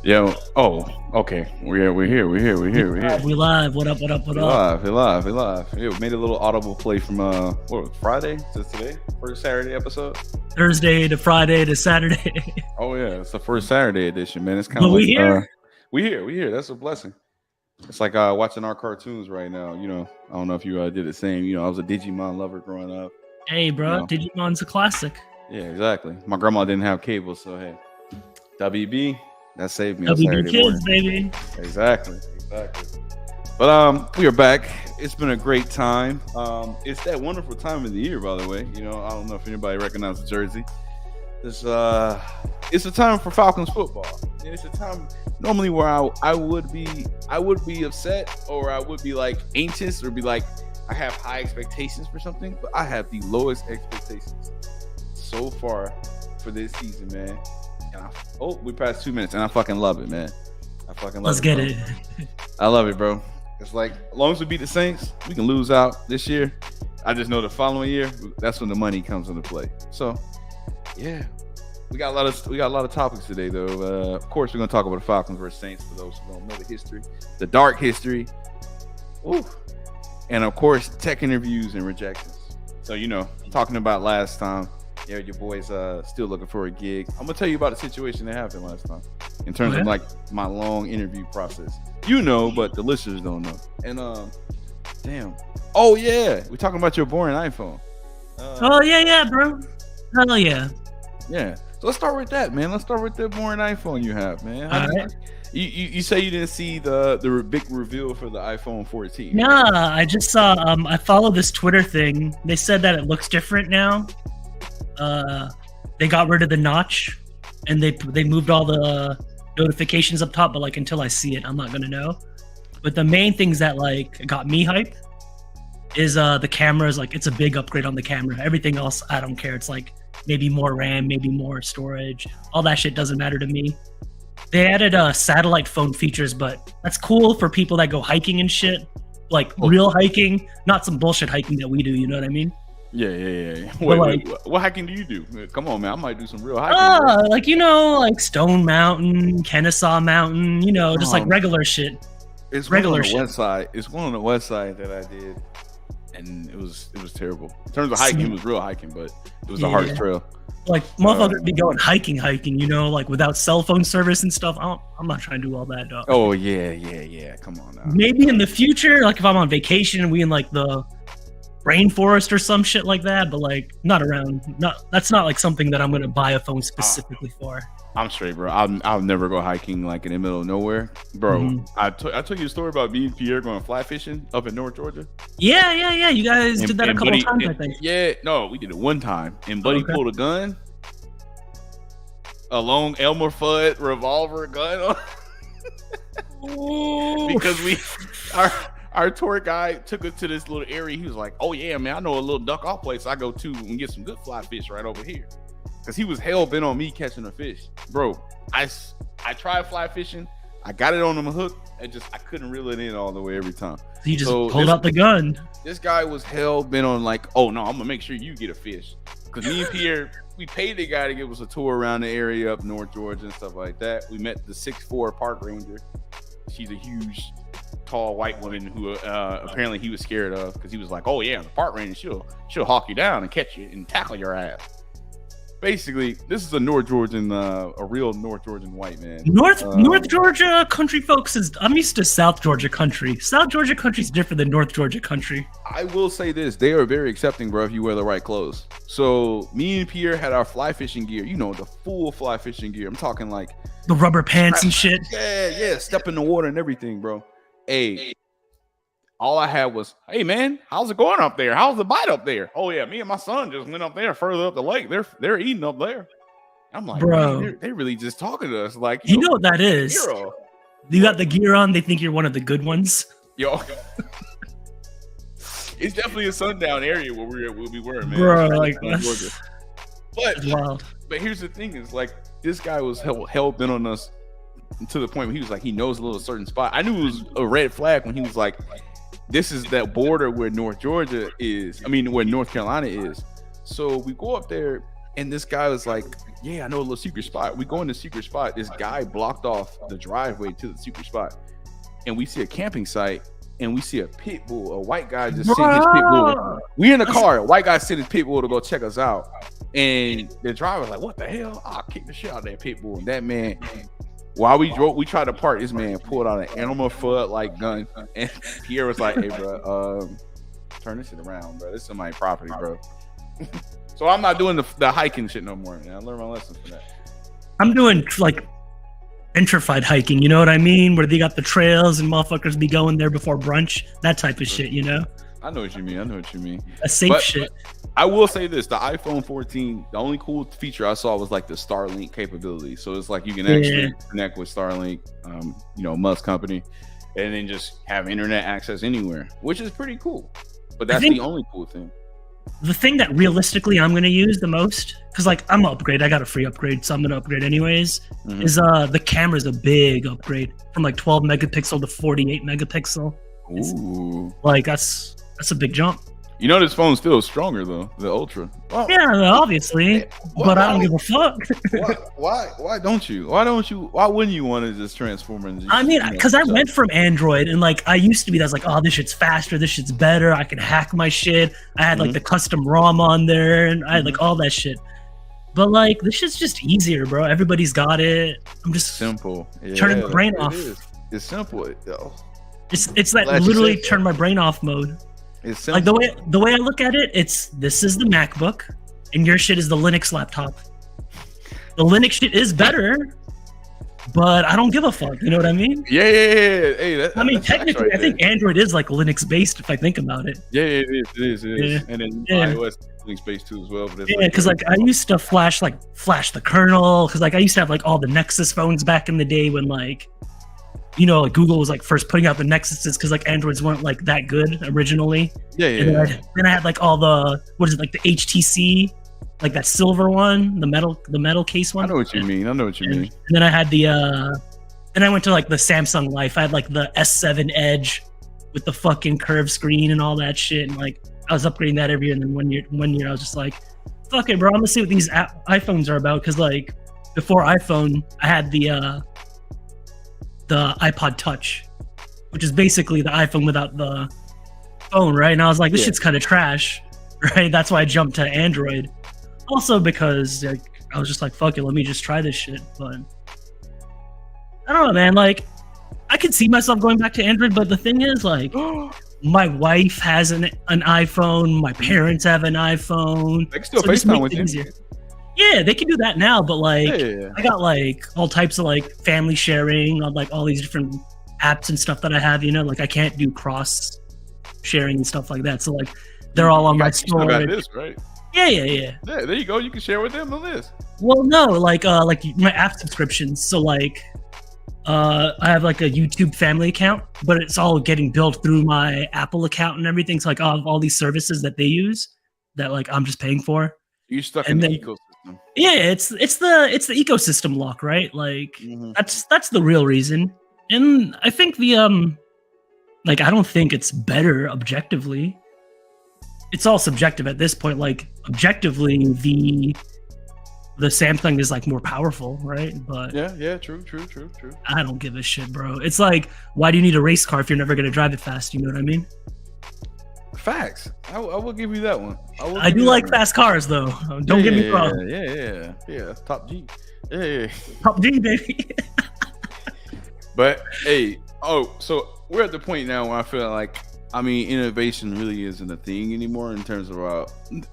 Yo, oh, okay. We're here. We live. What up? What up? What We up? live. We live. We live. Yeah, we made a little audible play from what was it, Friday to today, first Saturday episode. Thursday to Friday to Saturday. Oh yeah, it's the first Saturday edition, man. It's kind But of we like here. we here. That's a blessing. It's like watching our cartoons right now. You know, I don't know if you did the same. You know, I was a Digimon lover growing up. Hey, bro. You know. Digimon's a classic. Yeah, exactly. My grandma didn't have cable, so hey, WB. That saved me on WB Saturday kids, morning. baby. Exactly. But we are back. It's been a great time. It's that wonderful time of the year, by the way. You know, I don't know if anybody recognizes the jersey. It's a time for Falcons football. And it's a time normally where I would be upset, or I would be like anxious, or be like I have high expectations for something, but I have the lowest expectations so far for this season, man. We passed 2 minutes, and I fucking love it, man. I fucking love Let's it. get bro. it. I love it, bro. It's like as long as we beat the Saints, we can lose out this year. I just know the following year, that's when the money comes into play. So, yeah, we got a lot of topics today, though. Of course, we're gonna talk about the Falcons versus Saints for those who don't know the history, the dark history. Ooh. And of course, tech interviews and rejections. So, you know, talking about last time. Yeah, your boy's still looking for a gig. I'm gonna tell you about the situation that happened last time in terms of like my long interview process. You know, but the listeners don't know. And damn. Oh yeah, we're talking about your boring iPhone. Oh yeah, bro. Hell yeah. Yeah. So let's start with that, man. Let's start with the boring iPhone you have, man. All right. You say you didn't see the big reveal for the iPhone 14. Nah, I just saw. I followed this Twitter thing. They said that it looks different now. They got rid of the notch, and they moved all the notifications up top. But like until I see it, I'm not gonna know. But the main things that like got me hyped is the cameras. Like it's a big upgrade on the camera. Everything else, I don't care. It's like maybe more RAM, maybe more storage. All that shit doesn't matter to me. They added satellite phone features, but that's cool for people that go hiking and shit. Like real hiking, not some bullshit hiking that we do. You know what I mean? Yeah. Wait, what hiking do you do? Come on, man. I might do some real hiking. Like, you know, like Stone Mountain, Kennesaw Mountain, you know, just like regular shit. It's regular shit. West side. It's one on the west side that I did, and it was terrible. In terms of hiking, it was real hiking, but it was the hardest trail. Like, motherfuckers be going hiking, you know, like without cell phone service and stuff. I'm not trying to do all that, dog. Oh, yeah. Come on now. Maybe in the future, like if I'm on vacation and we in like the rainforest or some shit like that, but like not around. That's not like something that I'm gonna buy a phone specifically for. I'm straight, bro. I'll never go hiking like in the middle of nowhere, bro. Mm-hmm. I told you a story about me and Pierre going fly fishing up in North Georgia. Yeah. You guys did that a couple times, I think. Yeah, no, we did it one time, and Buddy pulled a gun, a long Elmer Fudd revolver gun, because our tour guide took us to this little area. He was like, "Oh yeah, man, I know a little duck off place I go to and get some good fly fish right over here." Because he was hell bent on me catching a fish, bro. I tried fly fishing. I got it on the hook. I couldn't reel it in all the way every time. He just pulled out the gun. This guy was hell bent on like, "Oh no, I'm gonna make sure you get a fish." Because me and Pierre, we paid the guy to give us a tour around the area up North Georgia and stuff like that. We met the 6'4" park ranger. She's a huge, tall white woman who apparently he was scared of, because he was like, "Oh yeah, the park ranger, she'll hawk you down and catch you and tackle your ass." Basically, this is a North Georgian, a real North Georgian white man. North Georgia country folks I'm used to South Georgia country. South Georgia country is different than North Georgia country. I will say this: they are very accepting, bro, if you wear the right clothes. So me and Pierre had our fly fishing gear, you know, the full fly fishing gear. I'm talking like the rubber pants and shit. Yeah, step in the water and everything, bro. Hey. All I had was, "Hey man, how's it going up there? How's the bite up there?" "Oh yeah, me and my son just went up there further up the lake. They're eating up there." I'm like, bro, they're really just talking to us. Like, you know what that is? Hero. You got the gear on. They think you're one of the good ones. Yo, it's definitely a sundown area where we were, man. Bro, like Georgia. But wild. But here's the thing: is like this guy was hell bent on us to the point where he was like, he knows a little certain spot. I knew it was a red flag when he was like, "This is that border where North Georgia is. I mean, where North Carolina is." So we go up there, And this guy was like, yeah, I know a little secret spot. We go in the secret spot. This guy blocked off the driveway to the secret spot. And we see a camping site and we see a pit bull, a white guy just sitting his pit bull. We in the car, a white guy sitting his pit bull to go check us out. And the driver's like, what the hell? I'll kick the shit out of that pit bull. And that man, while we drove, we tried to park, this man pulled out an animal foot like gun. And Pierre was like, hey, bro, turn this shit around, bro. This is my property, bro. So I'm not doing the hiking shit no more. Man. I learned my lesson from that. I'm doing like gentrified hiking, you know what I mean? Where they got the trails and motherfuckers be going there before brunch, that type of shit, you know? I know what you mean. A safe shit. I will say this: the iPhone 14, the only cool feature I saw was like the Starlink capability. So it's like you can actually connect with Starlink, Musk company, and then just have internet access anywhere, which is pretty cool. But that's the only cool thing. The thing that realistically I'm going to use the most, because like I'm going to upgrade, I got a free upgrade, so I'm going to upgrade anyways, is the camera's a big upgrade from like 12 megapixel to 48 megapixel. Ooh. Like that's a big jump. You know, this phone's still stronger though, the Ultra. Well, yeah, obviously, but I don't give a fuck. Why don't you? Why wouldn't you want to just transform into? I mean, because I went from Android and like I used to be, that's like, oh, this shit's faster, this shit's better. I can hack my shit. I had like the custom ROM on there, and I had like all that shit. But like this shit's just easier, bro. Everybody's got it. I'm just simple. Turning the brain off. It's simple. It's that literally turn my brain off mode. It's like the way I look at it, this is the MacBook, and your shit is the Linux laptop. The Linux shit is better, but I don't give a fuck. You know what I mean? Yeah. Hey, I mean, technically, I think Android is like Linux based if I think about it. Yeah, it is. Yeah. And then iOS Linux based too as well. But yeah, because like I used to flash the kernel, because like I used to have like all the Nexus phones back in the day when like, you know, like Google was like first putting out the Nexuses, because like Androids weren't like that good originally. Yeah. And then I had like all the the HTC, like that silver one, the metal case one. I know what you mean. And then I had then I went to like the Samsung Life. I had like the S7 Edge with the fucking curved screen and all that shit. And like I was upgrading that every year. And then one year I was just like, fuck it, bro. I'm gonna see what these iPhones are about. Because like before iPhone, I had the iPod Touch, which is basically the iPhone without the phone, right? And I was like, this shit's kind of trash, right? That's why I jumped to Android. Also because like, I was just like, fuck it, let me just try this shit. But I don't know, man. Like, I could see myself going back to Android, but the thing is, like, my wife has an iPhone, my parents have an iPhone. They can still FaceTime with you. Yeah, they can do that now, but like I got like all types of like family sharing on like all these different apps and stuff that I have, you know, like I can't do cross sharing and stuff like that. So like they're all on my storage. You got this, right? Yeah. Yeah, there you go. You can share with them on this. Well, no, like my app subscriptions. So like I have like a YouTube family account, but it's all getting billed through my Apple account and everything. So like all these services that they use that like I'm just paying for. You're stuck in the ecosystem. Yeah, it's the ecosystem lock, right? Like that's the real reason. And I think the like I don't think it's better objectively. It's all subjective at this point. Like objectively, the Samsung is like more powerful, right? But yeah, true. I don't give a shit, bro. It's like, why do you need a race car if you're never gonna drive it fast? You know what I mean? Facts. I will give you that one. I do like fast cars, though. Don't get me wrong. Yeah. Top G. Yeah. Top G, baby. But hey, so we're at the point now where I feel like, I mean, innovation really isn't a thing anymore in terms of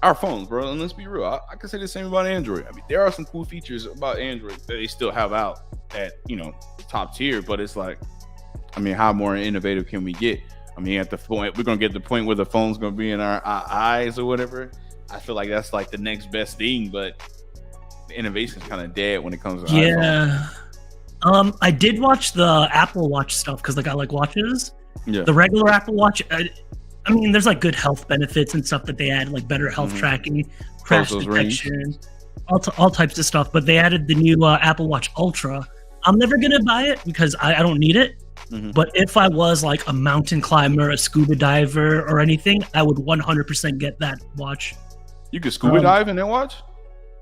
our phones, bro. And let's be real, I can say the same about Android. I mean, there are some cool features about Android that they still have out at, top tier, but it's like, I mean, how more innovative can we get? I mean, at the point, we're going to get to the point where the phone's going to be in our eyes or whatever. I feel like that's like the next best thing, but the innovation's kind of dead when it comes to iPhone. I did watch the Apple Watch stuff because like I like watches. Yeah. The regular Apple Watch, I mean, there's like good health benefits and stuff that they add, like better health tracking, crash detection, all types of stuff. But they added the new Apple Watch Ultra. I'm never going to buy it because I don't need it. But if I was like a mountain climber, a scuba diver, or anything, I would 100% get that watch. You could scuba dive in that watch?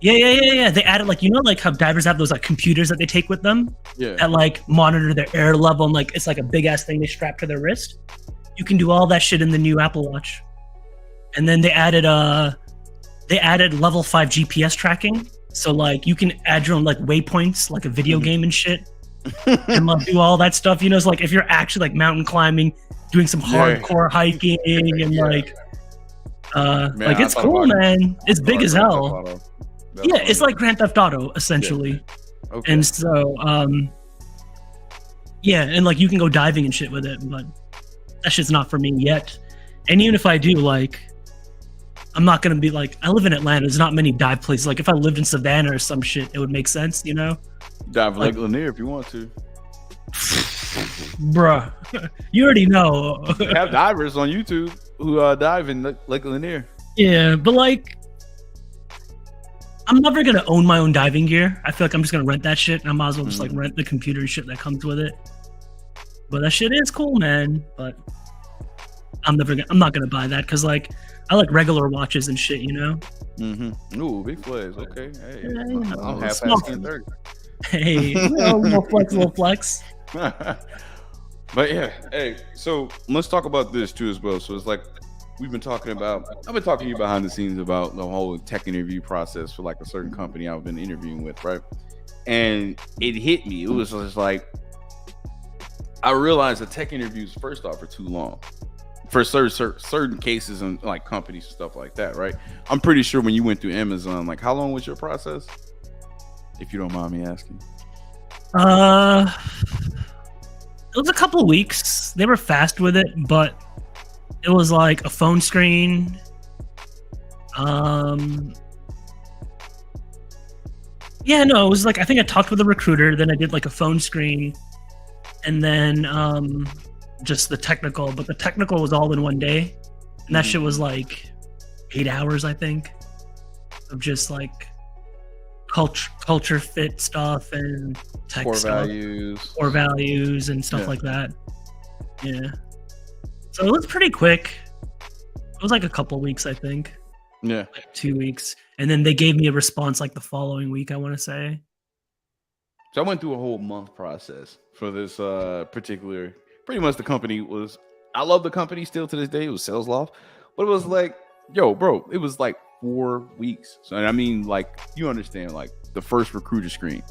Yeah. They added like like how divers have those like computers that they take with them Yeah. that like monitor their air level and like it's like a big ass thing they strap to their wrist. You can do all that shit in the new Apple Watch. And then they added level 5 GPS tracking. So like you can add your own like waypoints, like a video game and shit. And like do all that stuff. It's like if you're actually like mountain climbing, doing some hardcore hiking and like like it's cool, man. It's big as hell. Yeah, it's like Grand Theft Auto essentially. Yeah. Okay. And so yeah, and like you can go diving and shit with it, but that shit's not for me yet. And even if I do, like I'm not gonna be like, I live in Atlanta, there's not many dive places. Like if I lived in Savannah or some shit, it would make sense, Dive Lake Lanier if you want to. Bruh, you already know. They have divers on YouTube who dive in Lake Lanier. Yeah, but like I'm never gonna own my own diving gear. I feel like I'm just gonna rent that shit, and I might as well just like rent the computer and shit that comes with it. But that shit is cool, man. But I'm not gonna buy that because like I like regular watches and shit, Mm-hmm. Ooh, big flares. Okay. Hey, Yeah, I'm half small asking 30. Hey, little flex. But yeah, hey, so let's talk about this too as well. So it's like I've been talking to you behind the scenes about the whole tech interview process for like a certain company I've been interviewing with, right? And it hit me. It was just like I realized that tech interviews, first off, are too long for certain cases and like companies and stuff like that, right? I'm pretty sure when you went through Amazon, like how long was your process? If you don't mind me asking. It was a couple weeks. They were fast with it, but it was like a phone screen. Yeah, no, it was like I think I talked with a recruiter, then I did like a phone screen, and then just the technical. But the technical was all in one day, and that shit was like 8 hours, I think, of just like culture fit stuff and tech Core stuff, core values and stuff like that. Yeah, so it was pretty quick. It was like a couple weeks, I think. Yeah, like 2 weeks, and then they gave me a response like the following week, I want to say. So I went through a whole month process for this particular. Pretty much the company was. I love the company still to this day. It was Sales Loft, but it was like, yo, bro, it was like 4 weeks. So I mean, like, you understand, like the first recruiter screen.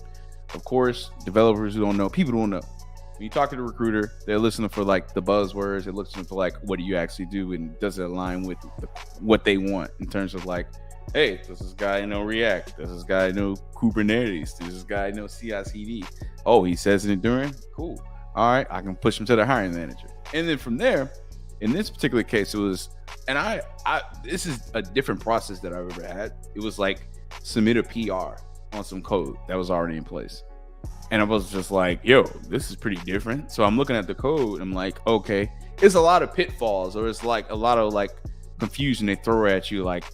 Of course, developers who don't know, people don't know. When you talk to the recruiter, they're listening for like the buzzwords. They're listening for like, what do you actually do, and does it align with what they want in terms of like, hey, does this guy know React? Does this guy know Kubernetes? Does this guy know CI/CD? Oh, he says it during. Cool. All right, I can push him to the hiring manager, and then from there, in this particular case, it was, and I this is a different process that I've ever had. It was like submit a PR on some code that was already in place. And I was just like, yo, this is pretty different. So I'm looking at the code. I'm like, okay, it's a lot of pitfalls, or it's like a lot of like confusion they throw at you. Like,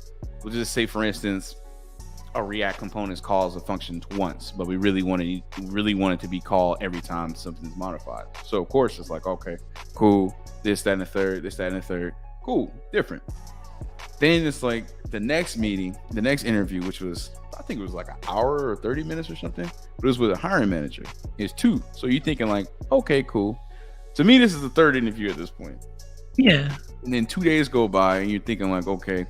we'll just say, for instance, a React component calls a function once, but we really want it to be called every time something's modified. So of course it's like, okay, cool, this, that, and the third. Cool, different. Then it's like the next interview, which was, I think it was like an hour or 30 minutes or something, but it was with a hiring manager. It's 2. So you're thinking like, okay, cool. To me, this is the 3rd interview at this point. Yeah. And then 2 days go by and you're thinking like, okay,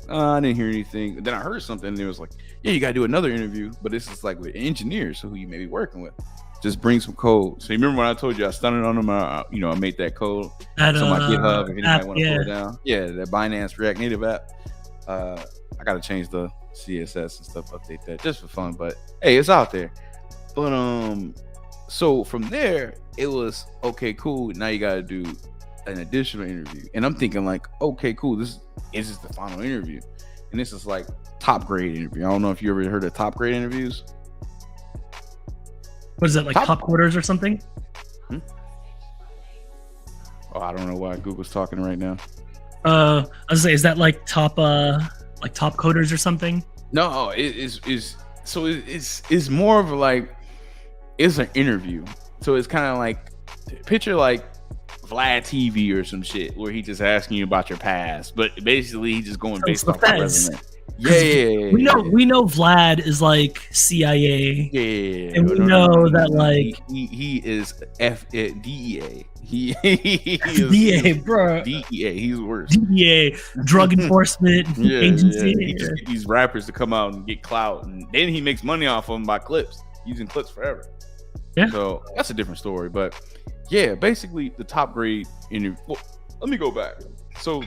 I didn't hear anything. Then I heard something and it was like, yeah, you got to do another interview, but this is like with engineers who you may be working with. Just bring some code. So you remember when I told you I studied on them? I made that code. That, so my GitHub, if anybody want to pull yeah. it down. Yeah, that Binance React Native app. I got to change the CSS and stuff, update that just for fun. But hey, it's out there. But so from there, it was okay, cool. Now you got to do an additional interview, and I'm thinking like, okay, cool. This is the final interview, and this is like top grade interview. I don't know if you ever heard of top grade interviews. What is it, like top quarters or something? Oh, I don't know why Google's talking right now. I was say, is that like top coders or something? No, it's more of like, it's an interview. So it's kind of like, picture like Vlad TV or some shit where he just asking you about your past, but basically he just going based off your resume. We know Vlad is like CIA. Yeah, and we know that like he is DEA. He is DEA, bro. DEA. He's worse. DEA, Drug Enforcement Agency. He just get these rappers to come out and get clout, and then he makes money off them by clips, using clips forever. Yeah. So that's a different story, but yeah, basically the top grade interview. Well, let me go back. So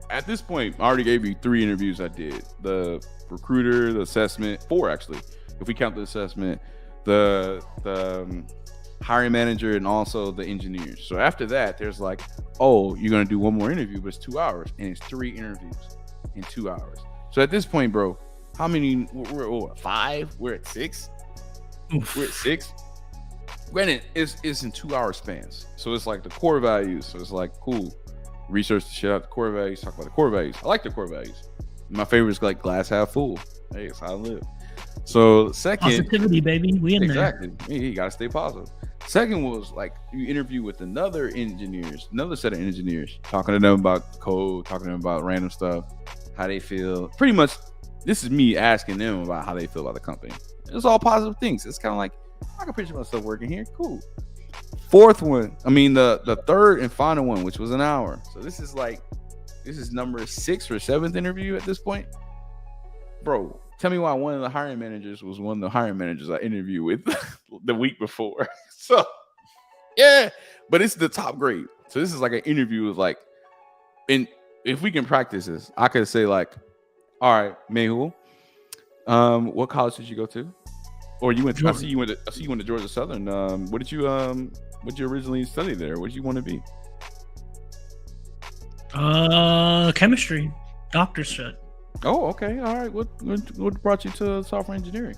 at this point, I already gave you 3 interviews I did. The recruiter, the assessment, 4 actually, if we count the assessment, the hiring manager, and also the engineers. So after that, there's like, oh, you're going to do one more interview, but it's 2 hours, and it's 3 interviews in 2 hours. So at this point, bro, how many, we're 5? We're at 6? Oof. We're at 6? Granted, it's in 2 hour spans. So it's like the core values. So it's like, cool. Research the shit out the core values, talk about the core values. I like the core values. My favorite is like glass half full. Hey, it's how I live. So second, positivity, baby. We in there. Exactly. You gotta stay positive. Second was like you interview with another set of engineers, talking to them about code, talking to them about random stuff, how they feel. Pretty much, this is me asking them about how they feel about the company. It's all positive things. It's kind of like, I can picture myself working here. Cool. Fourth one, the third and final one, which was an hour. So this is number 6 or 7th interview at this point. Bro, tell me why one of the hiring managers was one of the hiring managers I interviewed with the week before. So yeah, but it's the top grade. So this is like an interview with like, and if we can practice this, I could say like, all right, Mehul, what college did you go to? Or you went to, I see you went to Georgia Southern. What did you originally study there? What did you want to be? Chemistry, doctor's shit. Oh, okay, all right. What brought you to software engineering?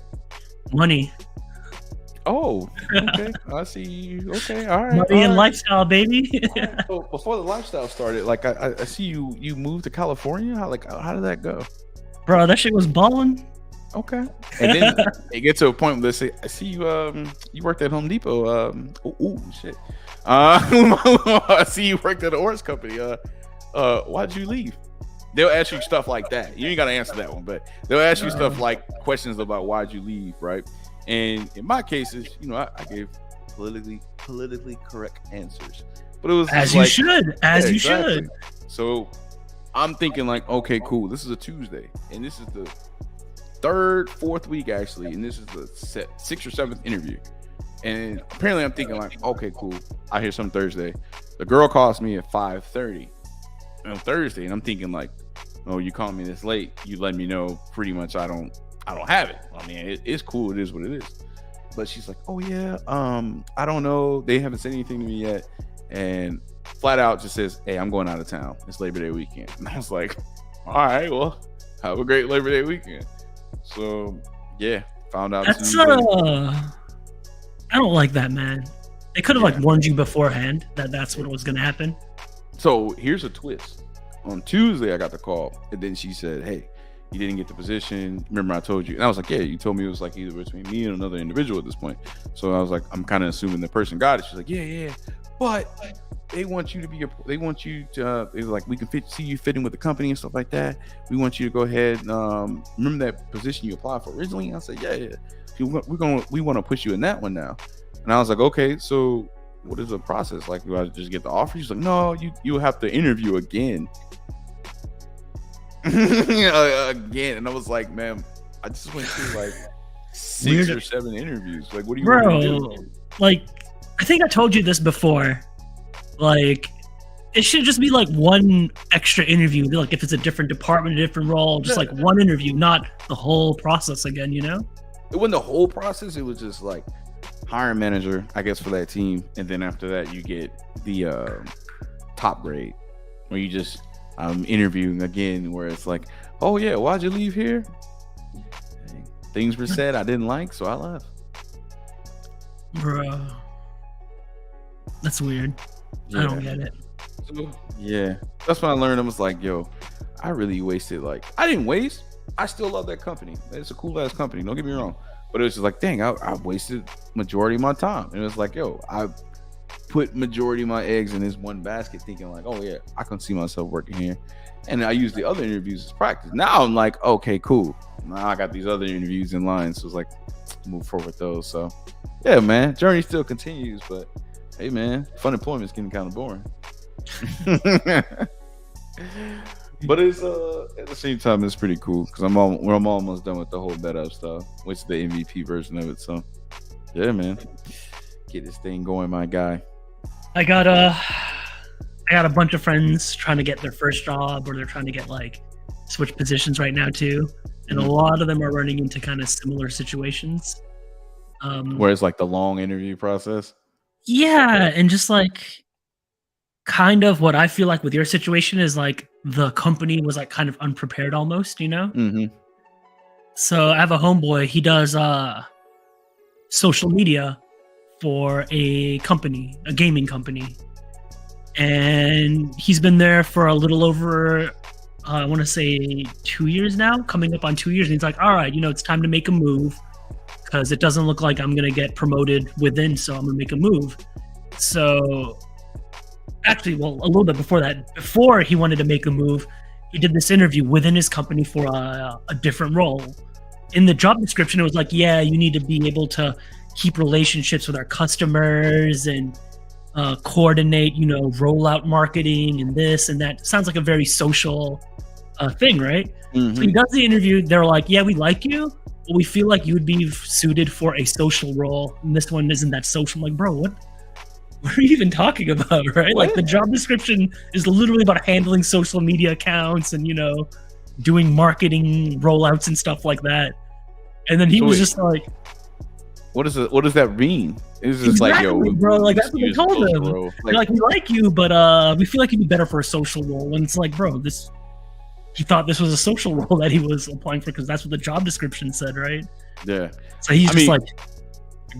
Money. Oh, okay. I see you. Okay, all right. Money and lifestyle, baby. Right. So before the lifestyle started, like I see you moved to California. How did that go? Bro, that shit was balling. Okay. And then it gets to a point where they say, I see you you worked at Home Depot. Shit. I see you worked at an orange company. Why'd you leave? They'll ask you stuff like that. You ain't gotta answer that one, but they'll ask you stuff like questions about why'd you leave, right? And in my cases, I gave politically correct answers. But it was as you should. Exactly. So I'm thinking like, okay, cool. This is a Tuesday, and this is the 4th week actually, and this is the 6th or 7th interview. And apparently I'm thinking like, okay, cool. I hear some Thursday. The girl calls me at 5:30 on Thursday, and I'm thinking like, oh, you called me this late. You let me know pretty much I don't have it. I mean, it's cool. It is what it is. But she's like, oh yeah, I don't know. They haven't said anything to me yet, and flat out just says, hey, I'm going out of town. It's Labor Day weekend. And I was like, all right, well, have a great Labor Day weekend. So yeah, found out. That's I don't like that, man. They could have like warned you beforehand that that's what was gonna happen. So here's a twist. On Tuesday, I got the call, and then she said, hey, you didn't get the position. Remember I told you? And I was like, yeah, you told me it was like either between me and another individual at this point. So I was like, I'm kind of assuming the person got it. She's like, yeah, but they want you to be they want you to they were like, we can see you fitting with the company and stuff like that. We want you to go ahead, remember that position you applied for originally? I said, yeah. We want to push you in that one now. And I was like, okay, so what is the process? Like, do I just get the offer? She's like, no, you have to interview again. Again. And I was like, man, I just went through like 6 or 7 interviews. Like, what do you want to do? Like, I think I told you this before. Like, it should just be like one extra interview. Like, if it's a different department, a different role, just like one interview, not the whole process again, you know? It wasn't the whole process. It was just like hiring manager, I guess, for that team. And then after that, you get the top grade where you just interviewing again, where it's like, oh yeah, why'd you leave here? Things were said I didn't like, so I left. Bro, that's weird. Yeah. I don't get it. So, yeah, that's when I learned. I was like, yo, I really wasted. Like, I didn't waste. I still love that company. It's a cool ass company. Don't get me wrong. But it was just like, dang, I wasted majority of my time. And it was like, yo, put majority of my eggs in this one basket, thinking like, oh yeah, I can see myself working here. And I use the other interviews as practice. Now I'm like, okay, cool. Now I got these other interviews in line, so it's like move forward with those. So yeah, man, journey still continues. But hey, man, fun employment's getting kind of boring. But it's at the same time it's pretty cool because I'm almost done with the whole bet up stuff, which is the MVP version of it. So yeah, man, get this thing going, my guy. I got a bunch of friends trying to get their first job, or they're trying to get like switch positions right now too, and a lot of them are running into kind of similar situations. Where it's like the long interview process. Yeah, and just like kind of what I feel like with your situation is like the company was like kind of unprepared almost, you know? Mm-hmm. So I have a homeboy, he does social media for a company, a gaming company. And he's been there for a little over, I want to say 2 years now, coming up on 2 years. And he's like, all right, it's time to make a move because it doesn't look like I'm going to get promoted within. So I'm going to make a move. So actually, well, a little bit before that, before he wanted to make a move, he did this interview within his company for a different role. In the job description, it was like, yeah, you need to be able to keep relationships with our customers and coordinate, rollout marketing and this and that. Sounds like a very social thing, right? Mm-hmm. So he does the interview. They're like, yeah, we like you, but we feel like you would be suited for a social role. And this one isn't that social. I'm like, bro, what are you even talking about, right? What? Like the job description is literally about handling social media accounts and, doing marketing rollouts and stuff like that. And then he was just like, what does that mean? It's just exactly, like, yo, bro, like that's what they told him. Like, we like you, but we feel like you'd be better for a social role. And it's like, bro, he thought this was a social role that he was applying for because that's what the job description said, right? Yeah. So he's like,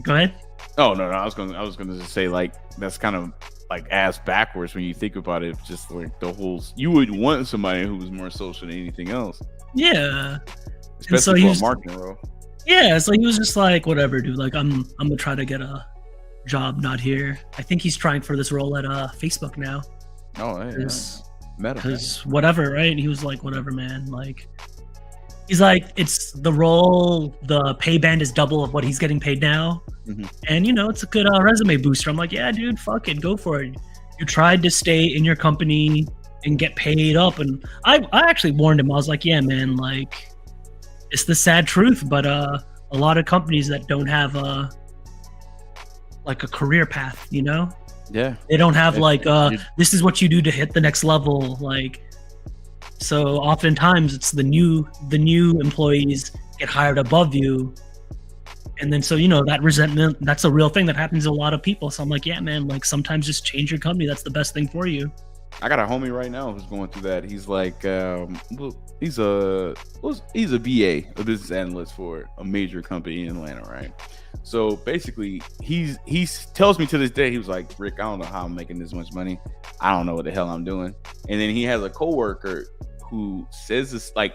go ahead. Oh no, I was gonna just say like that's kind of like ass backwards when you think about it. Just like the whole, you would want somebody who was more social than anything else. Yeah. Especially for a marketing role. Yeah, so he was just like, whatever, dude. Like, I'm gonna try to get a job not here. I think he's trying for this role at Facebook now. Oh, yeah. Because whatever, right? He was like, whatever, man. Like, he's like, it's the role, the pay band is double of what he's getting paid now. Mm-hmm. And, it's a good resume booster. I'm like, yeah, dude, fuck it. Go for it. You tried to stay in your company and get paid up. And I actually warned him. I was like, yeah, man, like, it's the sad truth, but a lot of companies that don't have like a career path, Yeah. They don't have this is what you do to hit the next level. Like, so oftentimes it's the new employees get hired above you. And then, so, that resentment, that's a real thing that happens to a lot of people. So I'm like, yeah, man, like sometimes just change your company. That's the best thing for you. I got a homie right now who's going through that. He's like, he's a BA, a business analyst for a major company in Atlanta, right? So basically, he tells me to this day, he was like, Rick, I don't know how I'm making this much money. I don't know what the hell I'm doing. And then he has a coworker who says this like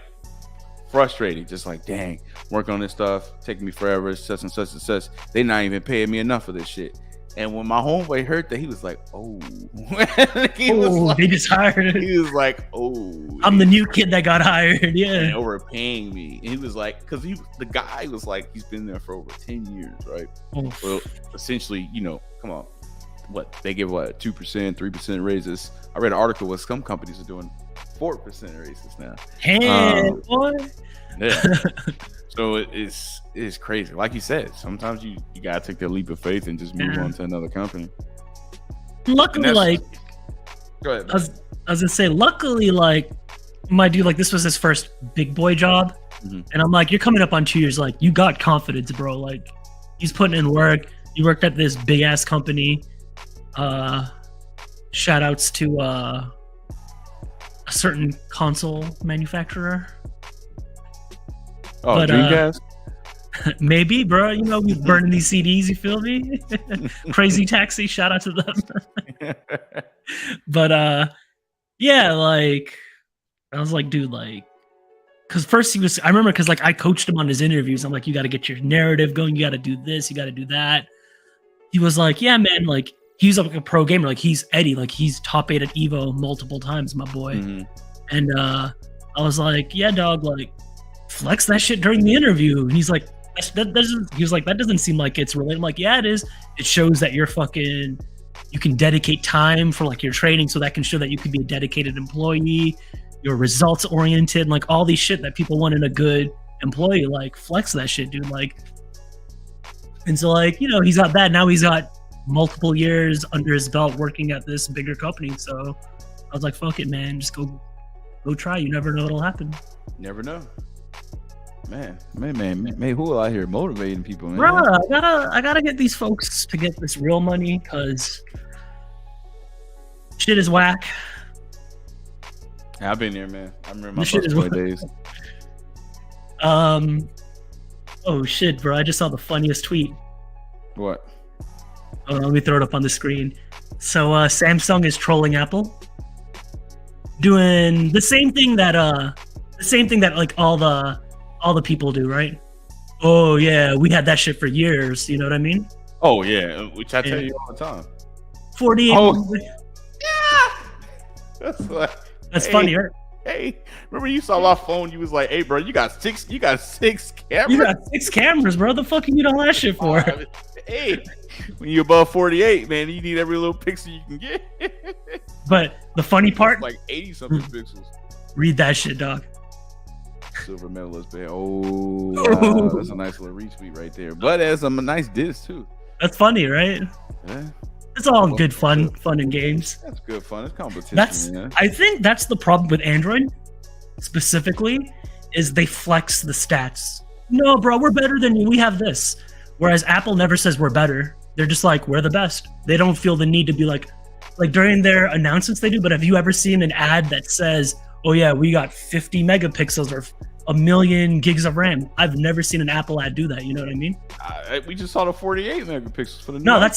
frustrating, just like, dang, working on this stuff, taking me forever, such and such and such. They're not even paying me enough for this shit. And when my homeboy heard that, he was like, "Oh, they just hired." He was like, "Oh, I'm the new kid that got hired." Yeah, and overpaying me. And he was like, because the guy was like, he's been there for over 10 years, right? Oh. Well, essentially, come on, what they give 2%, 3% raises. I read an article where some companies are doing 4% raises now. Hey, boy. Yeah. So it's crazy. Like you said, sometimes you gotta take that leap of faith and just move on to another company. Luckily, like, go ahead. I was gonna say, luckily, like, my dude, like, this was his first big boy job, and I'm like, you're coming up on 2 years, like, you got confidence, bro. Like, he's putting in work. You worked at this big ass company. Shout outs to a certain console manufacturer. Oh, but, Dreamcast? Maybe, bro. We burning these CDs, you feel me? Crazy Taxi, shout out to them. But yeah, like, I was like, dude, like, because first I remember because like I coached him on his interviews. I'm like, you got to get your narrative going. You got to do this. You got to do that. He was like, yeah, man, like, he's like a pro gamer. Like he's Eddie. Like he's top 8 at Evo multiple times, my boy. Mm-hmm. And I was like, yeah, dog, like flex that shit during the interview. And he's like, that doesn't seem like it's related. I'm like, yeah, it is. It shows that you can dedicate time for like your training, so that can show that you can be a dedicated employee, you're results oriented, and like all these shit that people want in a good employee. Like flex that shit, dude. Like, and so like, you know, he's got that. Now he's got multiple years under his belt working at this bigger company. So I was like, fuck it, man. Just go try. You never know what'll happen. Never know. Man, who out here motivating people, man? Bruh, I gotta get these folks to get this real money, because shit is whack. I've been there, man. I remember my first 20 days. Oh shit, bro! I just saw the funniest tweet. What? Oh, let me throw it up on the screen. So Samsung is trolling Apple, doing the same thing that like all the people do, right? Oh yeah, we had that shit for years. You know what I mean? Oh yeah, which I tell you all the time. 48. Oh. Yeah. That's hey, funny, right? Hey, remember you saw my phone? You was like, "Hey, bro, you got six cameras. You got 6 cameras, bro. The fuck you need all that shit for?" Hey, when you're above 48, man, you need every little pixel you can get. But the funny part, like 80 something pixels. Read that shit, dog. Silver medalist, man. Oh, wow. That's a nice little retweet right there. But as a nice diss too. That's funny, right? Yeah. It's all good fun and games. That's good fun. It's competition. I think that's the problem with Android specifically, is they flex the stats. No, bro, we're better than you. We have this. Whereas Apple never says we're better. They're just like, we're the best. They don't feel the need to be like during their announcements they do. But have you ever seen an ad that says, oh yeah, we got 50 megapixels or 1,000,000 gigs of RAM? I've never seen an Apple ad do that. You know what I mean? We just saw the 48 megapixels for the new. No, that's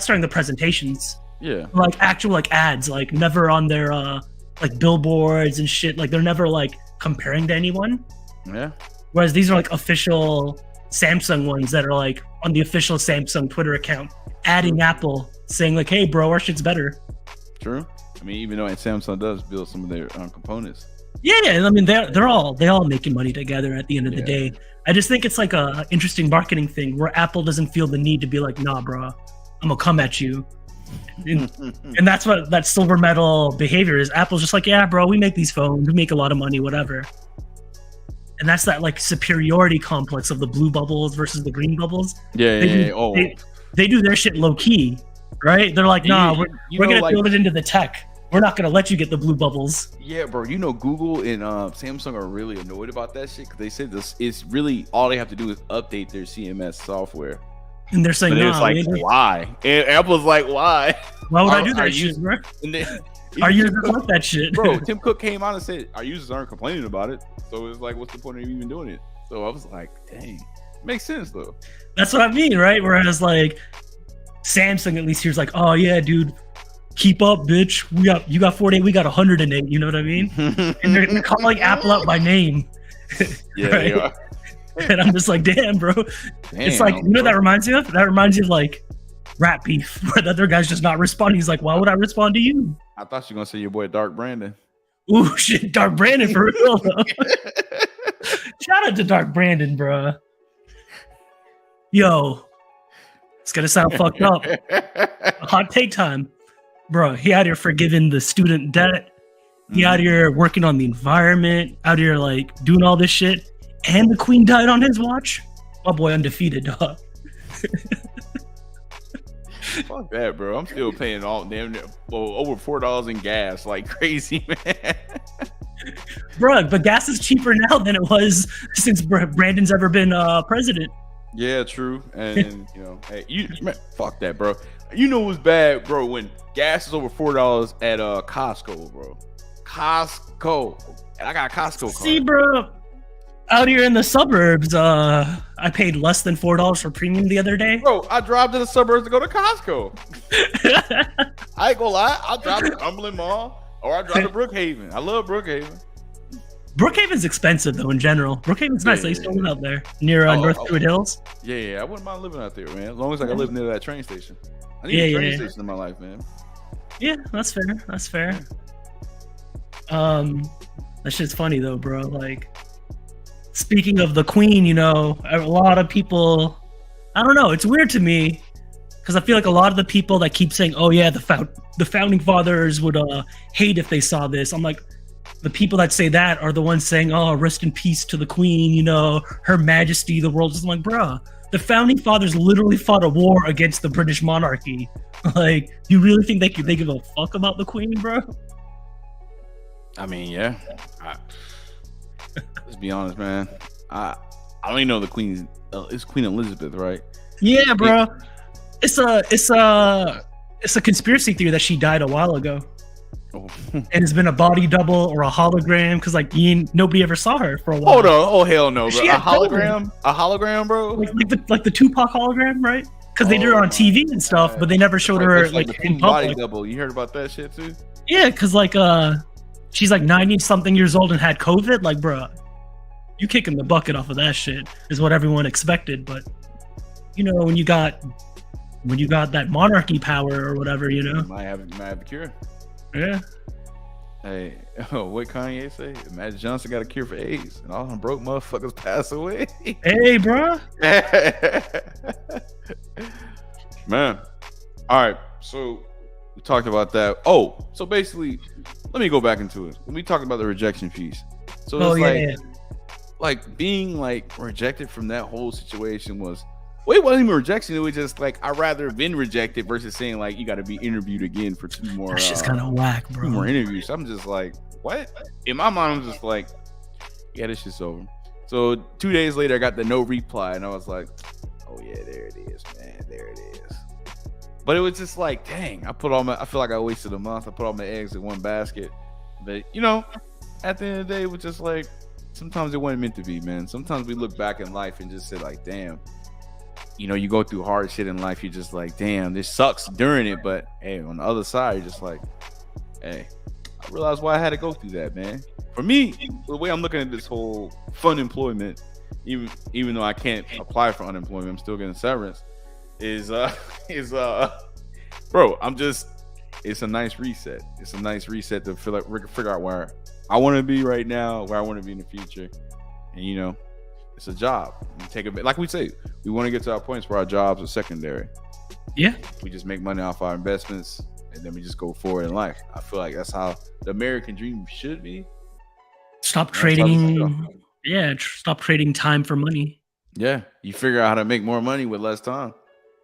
during the presentations. Yeah. Like actual like ads, like never on their like billboards and shit. Like they're never like comparing to anyone. Yeah. Whereas these are like official Samsung ones that are like on the official Samsung Twitter account, adding Apple, saying like, hey bro, our shit's better. True. I mean, even though Samsung does build some of their components. Yeah, I mean they all making money together at the end of the day. I just think it's like a interesting marketing thing where Apple doesn't feel the need to be like, nah, bro, I'm gonna come at you. And that's what that silver medal behavior is. Apple's just like, yeah, bro, we make these phones, we make a lot of money, whatever. And that's that like superiority complex of the blue bubbles versus the green bubbles. They do their shit low key, right? They're like, nah, we're gonna build it into the tech. We're not gonna let you get the blue bubbles. Yeah, bro. You know, Google and Samsung are really annoyed about that shit, because they said this is really all they have to do is update their CMS software. And they're saying, it's like, why? And Apple's like, why? Why would I do that shit, bro? Our users want that shit. Bro, Tim Cook came out and said our users aren't complaining about it. So it's like, what's the point of even doing it? So I was like, dang. Makes sense though. That's what I mean, right? Whereas like Samsung at least here's like, oh yeah, dude, keep up, bitch. You got 48, we got 108. You know what I mean? And they're calling Apple out by name. Yeah, right? they are. And I'm just like, damn, bro. It's like, you know what that reminds me of? That reminds me of like rap beef, where the other guy's just not responding. He's like, why would I respond to you? I thought you were gonna say your boy Dark Brandon. Ooh, shit, Dark Brandon for real though. Shout out to Dark Brandon, bro. Yo, it's gonna sound fucked up. Hot take time. Bro, he out here forgiving the student debt. He out here working on the environment, out here like doing all this shit. And the queen died on his watch. My boy undefeated, dog. Fuck that, bro. I'm still paying all damn over $4 in gas like crazy, man. Bro, but gas is cheaper now than it was since Brandon's ever been president. Yeah, true. And you know, hey, man, fuck that, bro. You know what's bad, bro? When gas is over $4 at Costco, bro. Costco. And I got a Costco card. See, bro, out here in the suburbs, I paid less than $4 for premium the other day. Bro, I drive to the suburbs to go to Costco. I ain't gonna lie. I drive to Cumberland Mall or I drive to Brookhaven. I love Brookhaven. Brookhaven's expensive though in general. Brookhaven's nice. I used to live out there near North Druid Hills. Yeah, I wouldn't mind living out there, man. As long as I can live near that train station. I need a train station in my life, man. Yeah, that's fair. That's fair. That shit's funny though, bro. Like, speaking of the Queen, you know, a lot of people, I don't know, it's weird to me because I feel like a lot of the people that keep saying, "Oh yeah, the founding fathers would hate if they saw this." I'm like, the people that say that are the ones saying, "Oh, rest in peace to the Queen," you know, Her Majesty, the world. I'm like, bruh, the founding fathers literally fought a war against the British monarchy. Like, you really think they give a fuck about the Queen, bro? I mean, yeah. Let's be honest, man. I don't even know the Queen. It's Queen Elizabeth, right? Yeah, bro. It's a conspiracy theory that she died a while ago. Oh. And it's been a body double or a hologram because like nobody ever saw her for a while. Hold on, oh hell no, bro. She A had hologram, a hologram, bro. Like the Tupac hologram, right? Because they did her on TV and stuff, but they never showed her like in body public. double. You heard about that shit too? Yeah, because like she's like 90 something years old and had COVID. Like, bro, you kicking the bucket off of that shit is what everyone expected. But you know, when you got that monarchy power or whatever, you know, might have the cure. Yeah. Hey, what Kanye say? Magic Johnson got a cure for AIDS, and all them broke motherfuckers pass away. Hey, bro. Man. All right. So we talked about that. Oh, so basically, let me go back into it. When we talked about the rejection piece. So it's like being like rejected from that whole situation was. Well, it wasn't even rejection. It was just like I'd rather have been rejected versus saying like you got to be interviewed again for 2 more. That's just kind of whack, bro. 2 more interviews. I'm just like, what? In my mind, I'm just like, yeah, this shit's over. So 2 days later, I got the no reply, and I was like, oh yeah, there it is, man, there it is. But it was just like, dang, I feel like I wasted a month. I put all my eggs in one basket. But you know, at the end of the day, it was just like sometimes it wasn't meant to be, man. Sometimes we look back in life and just say like, damn. You know, you go through hard shit in life. You're just like, damn, this sucks during it. But hey, on the other side, you're just like, hey, I realized why I had to go through that, man. For me, the way I'm looking at this whole fun employment, even though I can't apply for unemployment, I'm still getting severance. Bro, it's a nice reset. It's a nice reset to figure out where I want to be right now, where I want to be in the future, and you know. It's a job. We take it like we say. We want to get to our points where our jobs are secondary. Yeah. We just make money off our investments, and then we just go forward in life. I feel like that's how the American dream should be. Stop trading. Yeah. Stop trading time for money. Yeah. You figure out how to make more money with less time.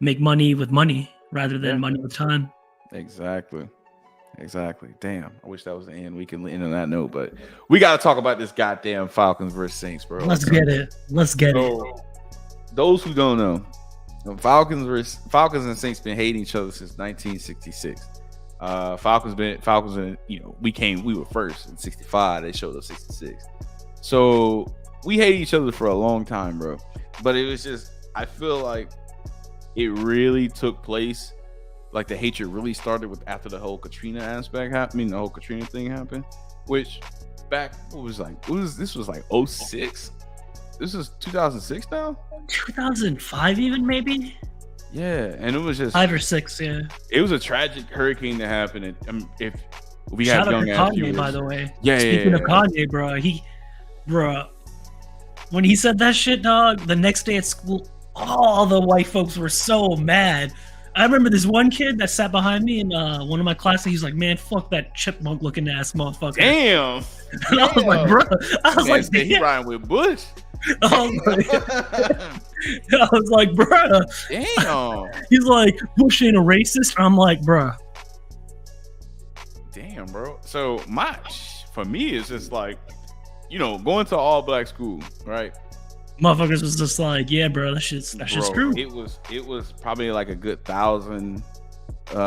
Make money with money rather than money with time. Exactly. Damn. I wish that was the end. We can end on that note, but we got to talk about this goddamn Falcons versus Saints, bro. Let's get it. Those who don't know, Falcons and Saints been hating each other since 1966. Falcons, you know, we were first in 65. They showed up 66. So we hate each other for a long time, bro. But it was just, I feel like it really took place. Like the hatred really started with after the whole Katrina aspect happened. I mean, the whole Katrina thing happened, which this was like 06. This is 2006 now. 2005 even maybe. Yeah, and it was just 5 or 6. Yeah, it was a tragic hurricane that happened. And if we shout had young out to Kanye, viewers, by the way. Yeah. Speaking of Kanye, bro, when he said that shit, dog, the next day at school, all the white folks were so mad. I remember this one kid that sat behind me in one of my classes. He's like, "Man, fuck that chipmunk looking ass motherfucker." Damn. And I was like, "Bro," He riding with Bush. I was like, "Bro." Damn. He's like, "Bush ain't a racist." I'm like, "Bro." Damn, bro. So for me, it's just like, you know, going to all black school, right? Motherfuckers was just like, yeah, bro, that's just true. It was probably like a good 1,000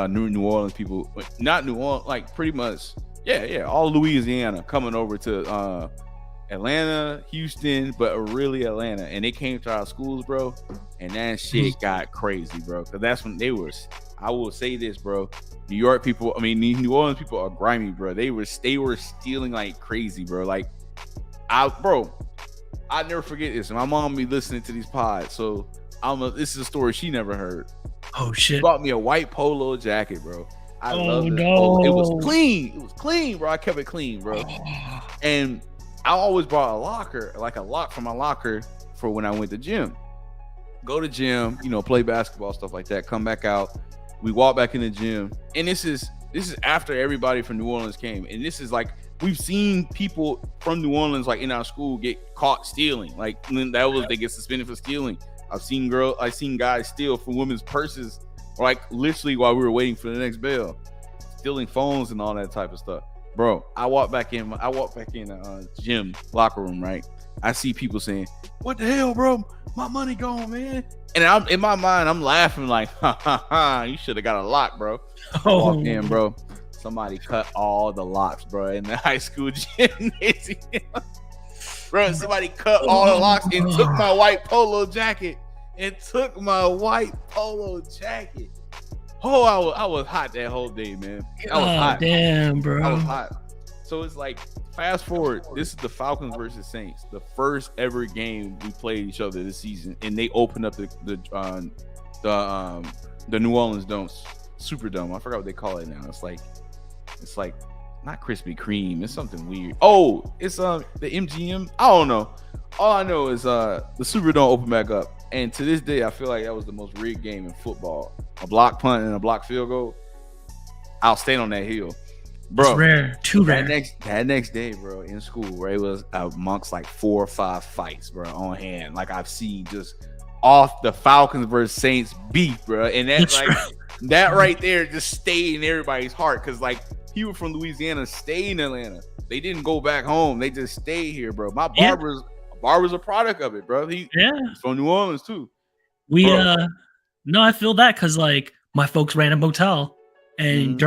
New Orleans people, not New Orleans, like pretty much, yeah, all Louisiana coming over to Atlanta, Houston, but really Atlanta, and they came to our schools, bro, and that shit got crazy, bro. Because that's when I will say this, bro. New Orleans people are grimy, bro. They were stealing like crazy, bro. Like I never forget this. My mom be listening to these pods, so this is a story she never heard. Oh She shit. bought me a white polo jacket, bro. I love this no. polo. It was clean. It was clean, bro. I kept it clean, bro. And I always brought a lock from my locker for when I went to gym. Go to gym, play basketball, stuff like that. Come back out. We walk back in the gym, and this is after everybody from New Orleans came, and this is like we've seen people from New Orleans like in our school get caught stealing. Like they get suspended for stealing. I've seen guys steal from women's purses, like literally while we were waiting for the next bell, stealing phones and all that type of stuff. Bro, I walk back in gym locker room, right? I see people saying, "What the hell, bro? My money gone, man." And in my mind, I'm laughing like, "Ha ha ha! You should have got a lock, bro." Walk in, bro. Somebody cut all the locks, bro, in the high school gymnasium. Bro, somebody cut all the locks and took my white polo jacket. Oh, I was hot that whole day, man. I was hot. Damn, bro. I was hot. So it's like, fast forward. This is the Falcons versus Saints, the first ever game we played each other this season, and they opened up the New Orleans Dome, Superdome. I forgot what they call it now. It's like not Krispy Kreme. It's something weird. Oh, it's the MGM. I don't know. All I know is the Superdome opened back up, and to this day, I feel like that was the most rigged game in football. A block punt and a block field goal. I'll stand on that hill, bro. It's rare, too rare. That next day, bro, in school, where it was amongst like 4 or 5 fights, bro, on hand. Like I've seen just off the Falcons versus Saints beef, bro, and that right there just stayed in everybody's heart because like people from Louisiana stay in Atlanta. They didn't go back home. They just stayed here, bro. My barber's a product of it, bro. He's from New Orleans too. No, I feel that because like my folks ran a motel, and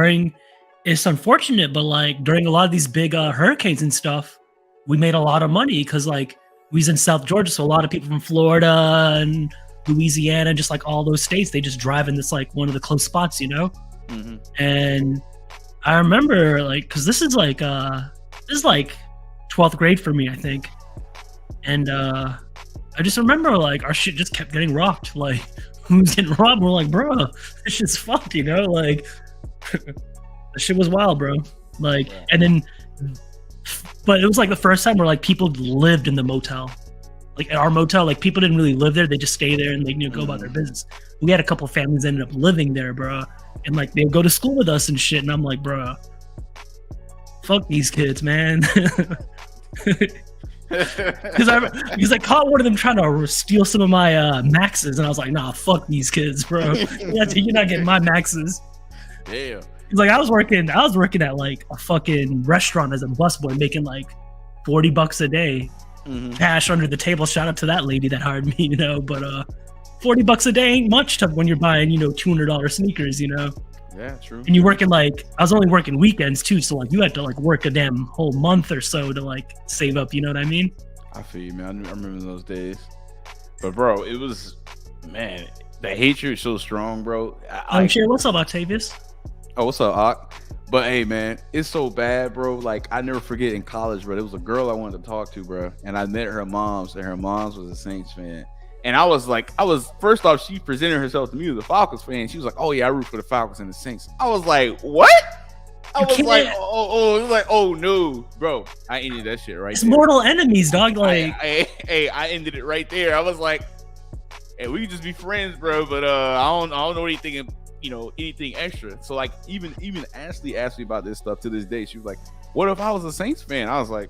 it's unfortunate, but like during a lot of these big hurricanes and stuff, we made a lot of money because like we was in South Georgia, so a lot of people from Florida and Louisiana, just like all those states, they just drive in this like one of the close spots, And I remember like because this is like 12th grade for me, I think, and I just remember like our shit just kept getting rocked, like. Who's getting robbed? We're like, bro, this shit's fucked, like that shit was wild, bro. Like, and then, but it was like the first time where like people lived in the motel, like at our motel, like people didn't really live there; they just stay there and they go about their business. We had a couple of families ended up living there, bro, and like they'd go to school with us and shit. And I'm like, bro, fuck these kids, man. Because I caught one of them trying to steal some of my Maxes, and I was like, nah, fuck these kids, bro. You're not getting my Maxes. Damn. It's like I was working at like a fucking restaurant as a busboy, making like $40 a day, cash under the table. Shout out to that lady that hired me, But $40 a day ain't much when you're buying, $200 sneakers, Yeah, true. And you're working like I was only working weekends too, so like you had to like work a damn whole month or so to like save up. You know what I mean? I feel you, man. I remember those days. But bro, it was the hatred is so strong, bro. Sure. What's up, Octavius? Oh, what's up, Ock? But hey, man, it's so bad, bro. Like I never forget in college, bro. There was a girl I wanted to talk to, bro, and I met her mom's, and her mom's was a Saints fan. And I was first off, she presented herself to me as a Falcons fan. She was like, "Oh yeah, I root for the Falcons and the Saints." I was like, "What?" I was like, "Oh no, bro!" I ended that shit right. It's there. Mortal enemies, dog. Like, I ended it right there. I was like, "Hey, we can just be friends, bro." But I don't know anything, anything extra. So like, even Ashley asked me about this stuff to this day. She was like, "What if I was a Saints fan?" I was like,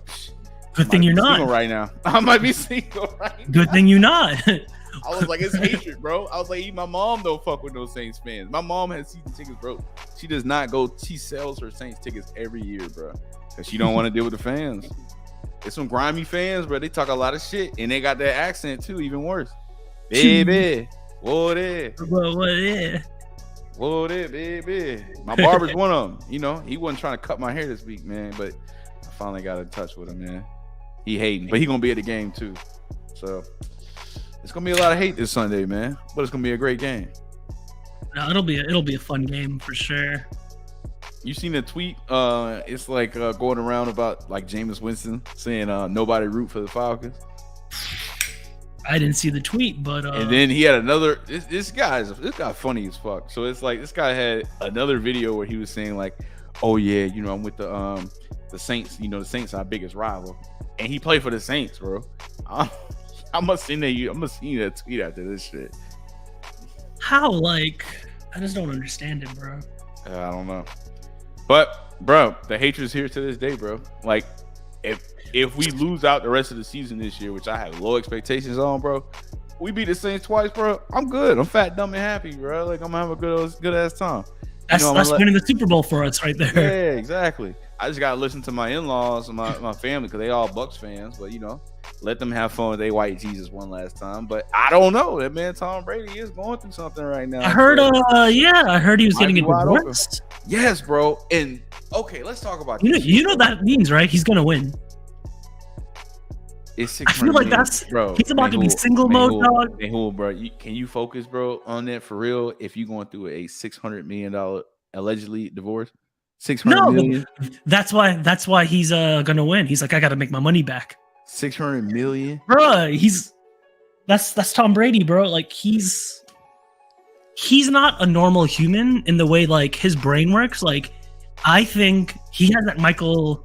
good thing you're not right now. I might be single right now. Good thing you're not. I was like, it's hatred, bro. I was like, even my mom don't fuck with no Saints fans. My mom has season tickets, bro. She does not go. She sells her Saints tickets every year, bro, because she don't want to deal with the fans. It's some grimy fans, bro. They talk a lot of shit, and they got that accent too, even worse. Baby, what it? What it, baby? My barber's one of them. He wasn't trying to cut my hair this week, man, but I finally got in touch with him, man. He hating, but he gonna be at the game too. So it's gonna be a lot of hate this Sunday, man. But it's gonna be a great game. No, it'll be a fun game for sure. You seen a tweet? It's like going around about like Jameis Winston saying nobody root for the Falcons. I didn't see the tweet, but and then he had another. This guy funny as fuck. So it's like this guy had another video where he was saying like, "Oh yeah, you know I'm with the Saints. You know the Saints are our biggest rival," and he played for the Saints, bro. I must seen that tweet after this shit. How? Like, I just don't understand it, bro. I don't know. But bro, the hatred's here to this day, bro. Like, if we lose out the rest of the season this year, which I have low expectations on, bro, we beat the Saints twice, bro. I'm good. I'm fat, dumb, and happy, bro. Like I'm gonna have a good ass time. That's winning the Super Bowl for us right there. Yeah, exactly. I just gotta listen to my in-laws and my family because they all Bucks fans. But let them have fun with their white Jesus one last time. But I don't know. That man Tom Brady is going through something right now. I heard I heard he was getting a divorce. Yes, bro. And okay, let's talk about this. You know that means, right? He's gonna win. It's I feel like that's bro. He's about to be single mode, dog. Hey, bro? Can you focus, bro, on that for real? If you going through a $600 million allegedly divorce, $600 million. That's why he's gonna win. He's like, I gotta make my money back. $600 million, bro. That's Tom Brady, bro. Like he's not a normal human in the way like his brain works. Like I think he has that Michael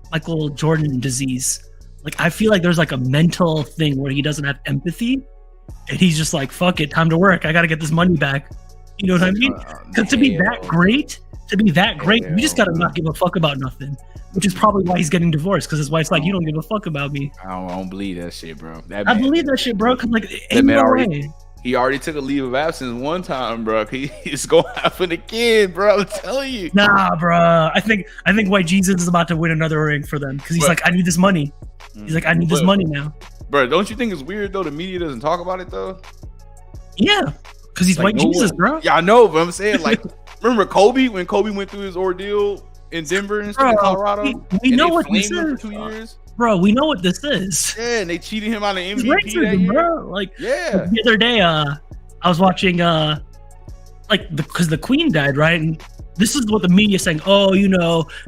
Jordan disease. Like I feel like there's like a mental thing where he doesn't have empathy, and he's just like, "Fuck it, time to work. I gotta get this money back." You know what I mean? Because to be that great, you just gotta not give a fuck about nothing. Which is probably why he's getting divorced, because his wife's like, "You don't give a fuck about me." I don't believe that shit, bro. I believe that shit, bro. Because like, ain't no way. He already took a leave of absence one time, bro. He's going after the kid, bro. I'm telling you. Nah, bro. I think White Jesus is about to win another ring for them because he's like, I need this money. He's like, I need this money now. Bro, don't you think it's weird though? The media doesn't talk about it though. Yeah, because he's like, White Jesus, bro. Yeah, I know, but I'm saying like, remember Kobe when Kobe went through his ordeal in Denver and stuff in Colorado? We know what this is. For 2 years. Bro, we know what this is. Yeah, and they cheated him out of MVP that year. Bro. Like, yeah. The other day, I was watching, because the Queen died, right? And this is what the media is saying. Oh,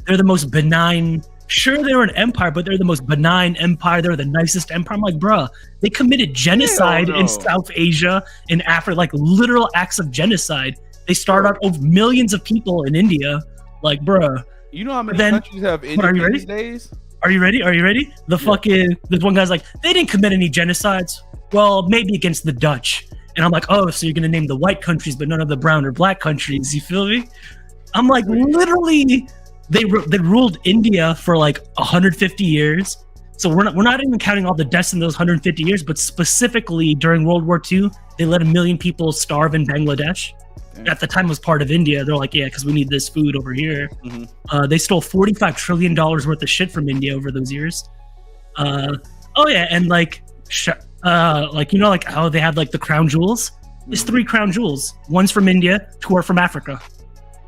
they're the most benign. Sure, they were an empire, but they're the most benign empire. They're the nicest empire. I'm like, bro, they committed genocide in South Asia, in Africa, like literal acts of genocide. They started out over millions of people in India. Like, bro. You know how many countries have independence days? Are you ready? This one guy's like, they didn't commit any genocides. Well, maybe against the Dutch. And I'm like, oh, so you're going to name the white countries, but none of the brown or black countries. You feel me? I'm like, literally, they ruled India for like 150 years. So we're not even counting all the deaths in those 150 years, but specifically during World War II, they let 1 million people starve in Bangladesh. At the time it was part of India. They're like, yeah, because we need this food over here. Mm-hmm. They stole $45 trillion worth of shit from India over those years. And like how they had like the crown jewels. There's 3 crown jewels. One's from India, 2 are from Africa.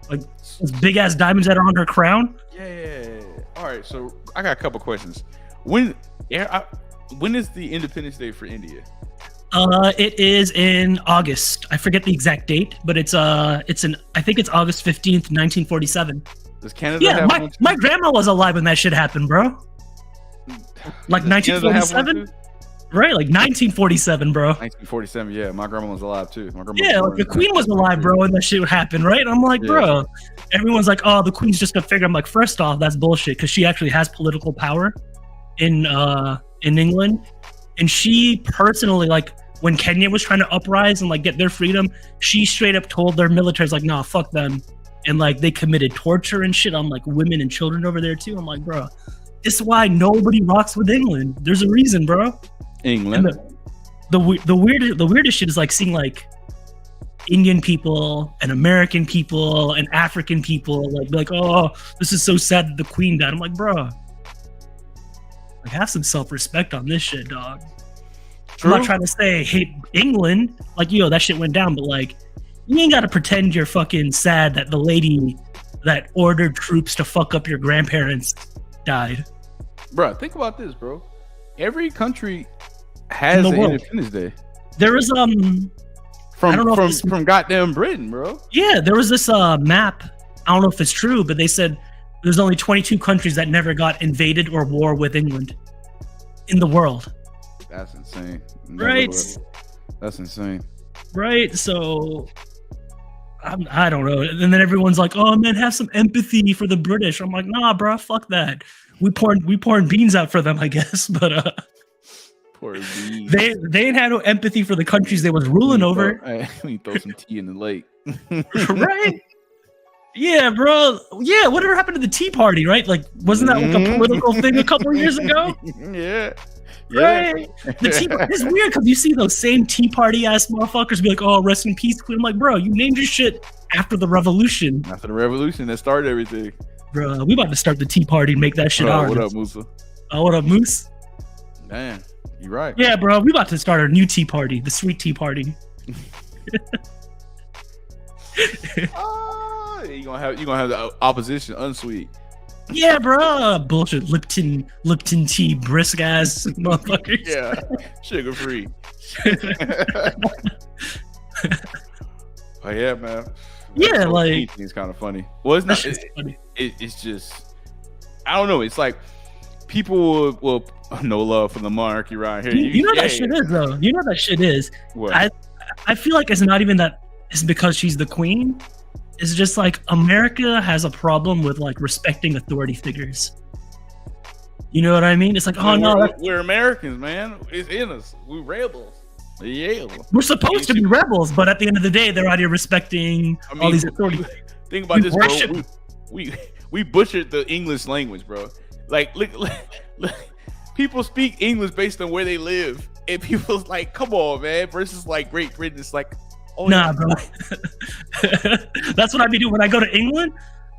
Like those big ass diamonds that are on her crown. Yeah. All right, so I got a couple questions. When is the Independence Day for India? It is in August. I forget the exact date, but I think it's August 15th, 1947. Does Canada have one too? My grandma was alive when that shit happened, bro. Like 1947? Right, like 1947, bro. 1947, yeah. My grandma was alive too. Like the Queen was alive, bro, when that shit happened, right? I'm like, bro. Everyone's like, oh, the Queen's just a figure. I'm like, first off, that's bullshit, because she actually has political power in England. And she personally, like, when Kenya was trying to uprise and like get their freedom, she straight up told their militaries like, nah, fuck them. And like they committed torture and shit on like women and children over there too. I'm like, bro, this is why nobody rocks with England. There's a reason, bro. England. And the weirdest shit is like seeing like Indian people and American people and African people like, oh, this is so sad that the Queen died. I'm like, bro. Like, have some self-respect on this shit, dog. True. I'm not trying to say hate England. Like, that shit went down, but like, you ain't got to pretend you're fucking sad that the lady that ordered troops to fuck up your grandparents died. Bro, think about this, bro. Every country has an Independence Day. There is from goddamn Britain, bro. Yeah, there was this map. I don't know if it's true, but they said There's only 22 countries that never got invaded or war with England in the world. That's insane. Right. That's insane. Right. So I don't know. And then everyone's like, "Oh man, have some empathy for the British." I'm like, "Nah, bro, fuck that. We pouring beans out for them, I guess." But Poor beans. they ain't had no empathy for the countries they was ruling over. We throw some tea in the lake. Right? Yeah, bro. Yeah, whatever happened to the Tea Party, right? Like, wasn't that like a political thing a couple years ago? Yeah. Right. The Tea Party is weird because you see those same Tea Party ass motherfuckers be like, "Oh, rest in peace, Queen." I'm like, bro, you named your shit after the revolution. After the revolution that started everything. Bro, we about to start the Tea Party and make that shit ours. What up, Musa? Oh, what up, Moose? Man, you're right. Yeah, bro, we about to start our new Tea Party, the Sweet Tea Party. You gonna have the opposition unsweet. Yeah, bro. Bullshit. Lipton tea, brisk ass motherfuckers. Yeah, sugar free. Oh yeah, man. Yeah, like it's kind of funny. Well, it's not. Funny. It's just, I don't know. It's like people will no love for the monarchy right here. You know that shit is though. You know that shit is. What? I feel like it's not even that. It's because she's the queen. It's just like America has a problem with like respecting authority figures. You know what I mean? It's like, oh no, we're Americans, man. It's in us. We're rebels. Yeah. We're supposed to be rebels, but at the end of the day, they're out here respecting all these authority. Think about this, bro. We butchered the English language, bro. Like, look, people speak English based on where they live, and people's like, come on, man. Versus like Great Britain, it's like, oh, nah, yeah. bro. That's what I be doing when I go to England.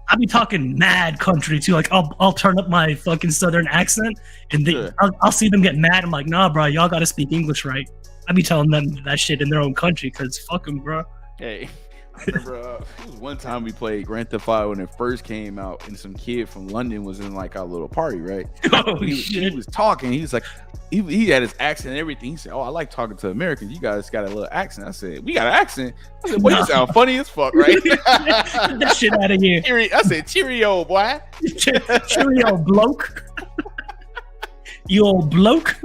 I be talking mad country too. Like I'll turn up my fucking southern accent, and I'll see them get mad. I'm like, nah, bro, y'all gotta speak English right. I be telling them that shit in their own country because fuck them, bro. Hey, I remember it was one time we played Grand Theft Auto when it first came out, and some kid from London was in like our little party, right? He was talking. He was like, he had his accent and everything. He said, "Oh, I like talking to Americans. You guys got a little accent." I said, "We got an accent." I said, "Boy, you sound funny as fuck, right?" Get that shit out of here. I said, "Cheerio, boy." Cheerio, bloke. You old bloke.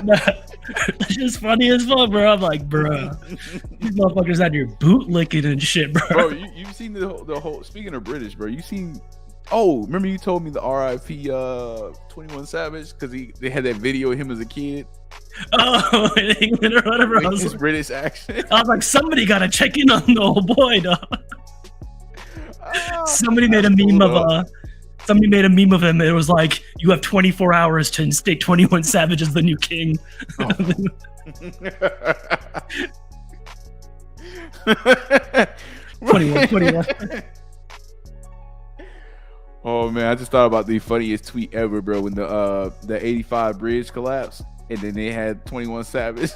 That's just funny as fuck, bro. I'm like, bro, these motherfuckers out here boot licking and shit, bro. Bro, you've seen the whole. Speaking of British, bro, you seen? Oh, remember you told me the RIP 21 Savage because they had that video of him as a kid. Oh, in England or whatever. His British accent. I was like, somebody gotta check in on the old boy, dog. Somebody made a meme of Somebody made a meme of him. It was like, you have 24 hours to instate 21 Savage as the new king. Oh. 21. Oh man, I just thought about the funniest tweet ever, bro. When the 85 bridge collapsed, and then they had 21 Savage.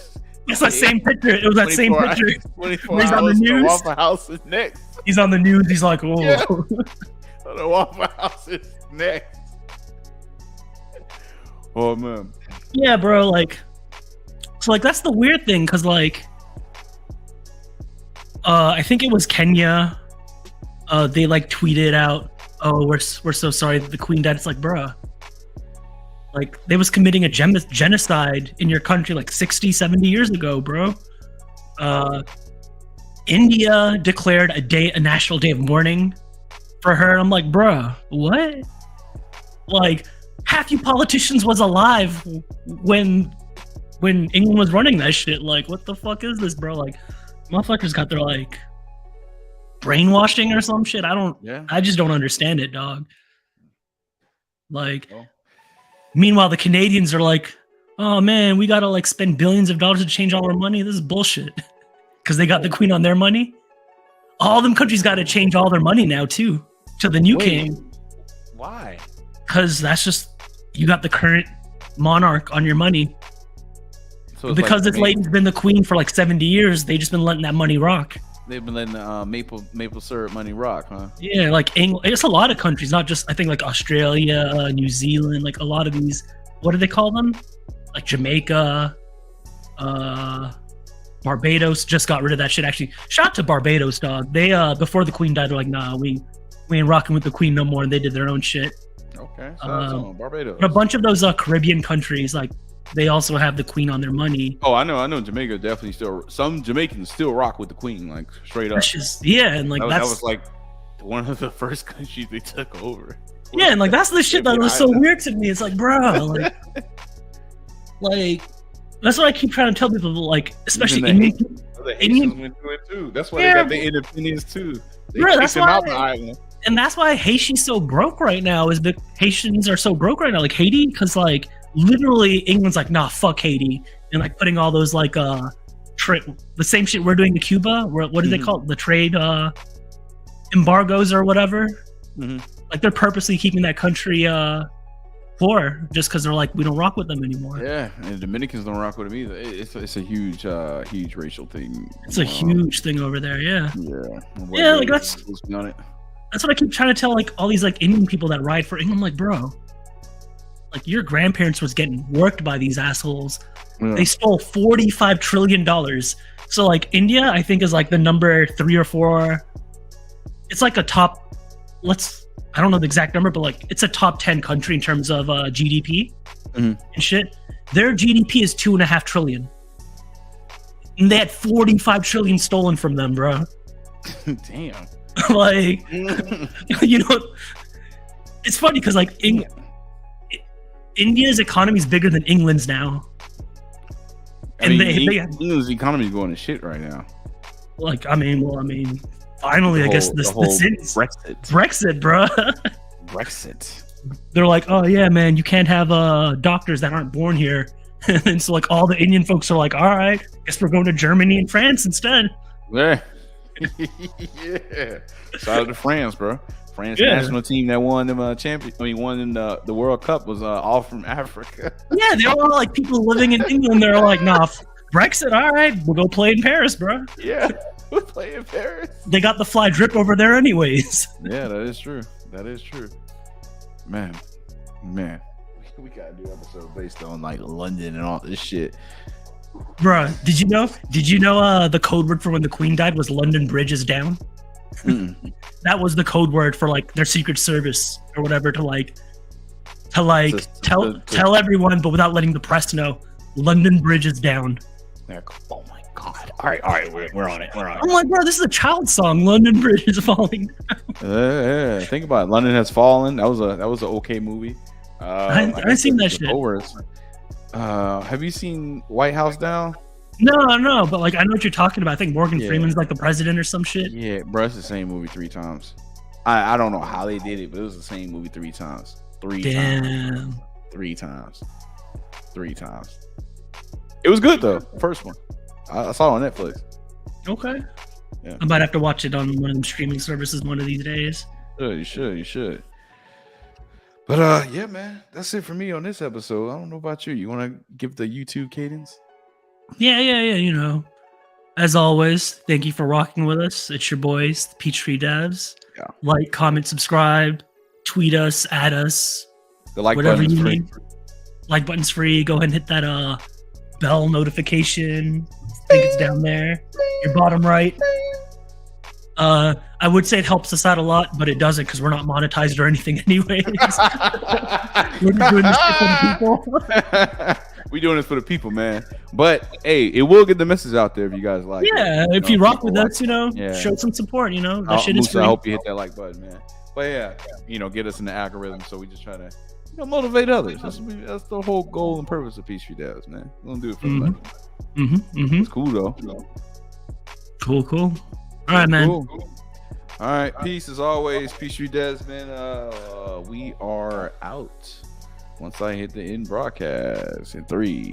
It's that same picture. It was that same picture. 24 he's on the news. Waffle House is next. He's on the news. He's like, oh. Yeah. The Waffle House is next. Oh man. Yeah, bro. Like, so like that's the weird thing, cause like, I think it was Kenya. They like tweeted out, "Oh, we're so sorry that the Queen died." It's like, bruh, like they was committing a genocide in your country like 60, 70 years ago, bro. India declared a national day of mourning for her. I'm like, bruh, what? Like, half you politicians was alive when England was running that shit. Like, what the fuck is this, bro? Like, motherfuckers got their like brainwashing or some shit. I just don't understand it, dog. Like, meanwhile, the Canadians are like, oh man, we gotta like spend billions of dollars to change all our money. This is bullshit. Because they got the Queen on their money. All them countries got to change all their money now too to the new king. Why? Because that's just, you got the current monarch on your money. So because like this lady's been the queen for like 70 years, they just been letting that money rock. They've been letting the maple syrup money rock, huh? Yeah, like England. It's a lot of countries, not just, I think like Australia, New Zealand, like a lot of these. What do they call them? Like Jamaica. Barbados just got rid of that shit. Actually, shout out to Barbados, dog. They before the Queen died, they're like, nah, we ain't rocking with the Queen no more, and they did their own shit. Okay, so Barbados. But a bunch of those Caribbean countries, like, they also have the Queen on their money. Oh, I know. Jamaica definitely still. Some Jamaicans still rock with the Queen, like straight up. That's just, yeah, and like that was like one of the first countries they took over. Yeah, and like that's the shit that was so weird to me. It's like, bro, like that's what I keep trying to tell people, like, especially Indian went through it too. That's why they got the independence too. Bro, that's why. And that's why Haiti's so broke right now. Is the Haitians are so broke right now, like Haiti, because like literally England's like, nah, fuck Haiti, and like putting all those like the same shit we're doing to Cuba. What do they call it? The trade embargoes or whatever. Like they're purposely keeping that country poor just because they're like, we don't rock with them anymore. Yeah, and the Dominicans don't rock with them either. It's a huge racial thing. It's a huge thing over there. Yeah. Yeah, like that's what I keep trying to tell like all these like Indian people that ride for England. I'm like, bro, like your grandparents was getting worked by these assholes. Yeah. They stole $45 trillion. So like India, I think is like the number 3 or 4. It's like a top. I don't know the exact number, but like it's a top 10 country in terms of GDP and shit. Their GDP is $2.5 trillion. And they had 45 trillion stolen from them, bro. Damn. Like, you know, it's funny because like India's economy is bigger than England's now. And England's economy is going to shit right now. Like, I mean, finally, I guess the Brexit, bro. Brexit. They're like, oh yeah, man, you can't have doctors that aren't born here. And so like all the Indian folks are like, all right, guess we're going to Germany and France instead. Yeah. Yeah. Shout out to France, bro. France national team that won them won in the World Cup was all from Africa. Yeah, they all like people living in England. They're like, nah, Brexit, all right, we'll go play in Paris, bro. Yeah. Play in Paris. They got the fly drip over there anyways. Yeah, that is true. Man, we gotta do episodes based on like London and all this shit. Bruh, did you know the code word for when the Queen died was London Bridge is down? That was the code word for like their Secret Service or whatever to tell everyone, but without letting the press know. London Bridge is down. Oh my god! All right, we're on it. I'm like, bro, this is a child song. London Bridge is falling down. Yeah, think about it. London Has Fallen. That was an okay movie. I've seen that shit. Have you seen White House Down? No, but like I know what you're talking about. I think Morgan Freeman's like the president or some shit. Yeah, bro, it's the same movie 3 times. I don't know how they did it, but it was the same movie 3 times. Damn. 3 times. It was good though. First one, I saw it on Netflix. Okay. Yeah. I might have to watch it on one of them streaming services one of these days. You should. But yeah, man, that's it for me on this episode. I don't know about you. You want to give the YouTube cadence? Yeah. You know, as always, thank you for rocking with us. It's your boys, the peachtreedevs. Yeah. Like, comment, subscribe, tweet us, add us. The like whatever button's you free. need. Like button's free. Go ahead and hit that bell notification. I think it's down there, your bottom right. I would say it helps us out a lot, but it doesn't because we're not monetized or anything anyways. We're just doing this shit for the people. We doing this for the people, man. But hey, it will get the message out there if you guys like. Yeah, if you rock with us, show some support. That shit is free. I hope you hit that like button, man. But yeah, get us in the algorithm. So we just try to motivate others. That's the whole goal and purpose of Peace Tree Devs, man. We're gonna do it for the money. It's cool though. Cool. All right, man. Cool. All right, peace as always. Peace Tree Devs, man. We are out. Once I hit the end broadcast in 3.